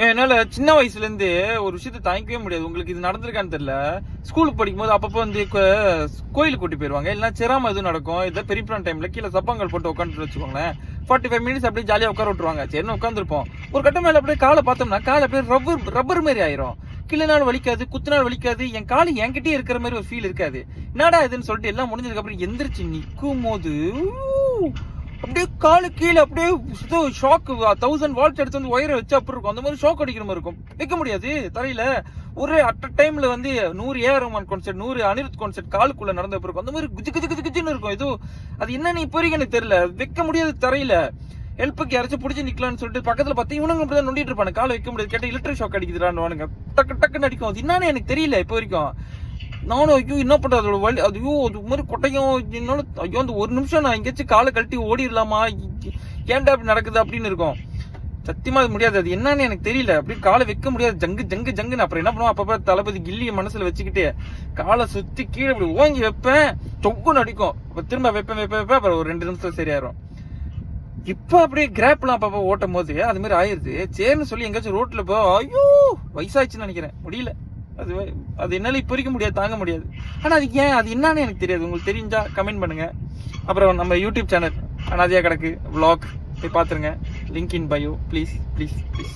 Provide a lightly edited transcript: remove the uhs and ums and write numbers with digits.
என்னால சின்ன வயசுல இருந்து ஒரு விஷயத்தை தாங்கிக்கவே முடியாது. உங்களுக்கு இது நடந்திருக்கான்னு தெரியல. ஸ்கூலுக்கு படிக்கும்போது அப்பப்போ வந்து கோயிலுக்கு கூட்டி போயிருவாங்க. இல்லைன்னா சிராம எதுவும் நடக்கும். இதை பெரியப்பிரான் டைம்ல கீழே சப்பாங்கள் போட்டு உட்காந்து வச்சுக்கோங்களேன். 45 மினிட்ஸ் அப்படியே ஜாலியா உட்கார விட்டுருவாங்க. சரின்னு உட்காந்துருப்போம். ஒரு கட்டம் மேல அப்படியே காலை பார்த்தோம்னா காலை அப்படியே ரப்பர் மாதிரி ஆயிரும். கிள்ளினாலும் வலிக்காது, குத்துனாலும் வலிக்காது. என் காலு என்கிட்டயே இருக்கிற மாதிரி ஒரு ஃபீல் இருக்காது. என்னடா இதுன்னு சொல்லிட்டு எல்லாம் முடிஞ்சதுக்கு அப்புறம் எந்திரிச்சு நிற்கும் போது அப்படியே காலு கீழே அப்படியே ஷாக்கு 1000 வால்ட் எடுத்து வந்து ஒயரை வச்சு அப்படி இருக்கும். அந்த மாதிரி ஷாக் அடிக்கிற மாதிரி இருக்கும். வைக்க முடியாது தரையில. ஒரு அட் டைம்ல வந்து 100 ஏஆர் ரஹ்மான் கான்சர்ட், 100 அனிருத் கான்சர்ட் காலுக்குள்ள நடந்த இருக்கும். அந்த மாதிரி குஜு குஜு குஜு குஜுன்னு இருக்கும். இது அது என்னன்னு இப்போ வரைக்கும் எனக்கு தெரியல. வைக்க முடியாது தரையில. ஹெல்ப்புக்கு யாராச்சும் பிடிச்சி நிக்கலாம்னு சொல்லிட்டு பக்கத்துல பார்த்து இவனுங்க அப்படிதான் நொண்டிட்டு இருப்பாங்க. காலை வைக்க முடியாது. கேட்ட எலக்ட்ரிக் ஷாக் அடிக்குதுடான்னு டக்கு டக்குன்னு அடிக்கும். அது என்னன்னு எனக்கு தெரியல இப்போ வரைக்கும். நானும் ஐயோ என்ன பண்றது அதோட வலி. ஐயோ அது மாதிரி கொட்டையும் என்னால ஐயோ அந்த ஒரு நிமிஷம் நான் எங்கேயாச்சும் காலை கழட்டி ஓடிடலாமா, ஏன்டா அப்படி நடக்குது அப்படின்னு இருக்கும். சத்தியமா அது முடியாது. அது என்னன்னு எனக்கு தெரியல. அப்படியே காலை வைக்க முடியாது. ஜங்கு ஜங்கு ஜங்குன்னு. அப்புறம் என்ன பண்ணுவோம், அப்பப்ப தளபதி கில்லிய மனசுல வச்சுக்கிட்டு காலை சுத்தி கீழே இப்படி ஓங்கி வைப்பேன். தொக்குன்னு அடிக்கும். திரும்ப வைப்பேன் அப்புறம் ஒரு 2 நிமிஷம் சரியாயிரும். இப்ப அப்படியே கிராப்லாம் அப்பப்ப ஓட்டும் போது அது மாதிரி ஆயிருது. சேர்னு சொல்லி எங்கேயாச்சும் ரோட்ல போ ஐயோ வயசாச்சுன்னு நினைக்கிறேன். முடியல. அது என்னால இப்ப வரைக்கும் முடியாது, தாங்க முடியாது. ஆனா அது ஏன், அது என்னன்னு எனக்கு தெரியாது. உங்களுக்கு தெரிஞ்சா கமெண்ட் பண்ணுங்க. அப்புறம் நம்ம யூடியூப் சேனல் அனாதையா கிடக்கு vlog போய் பாத்துருங்க. Link in bio. Please please please.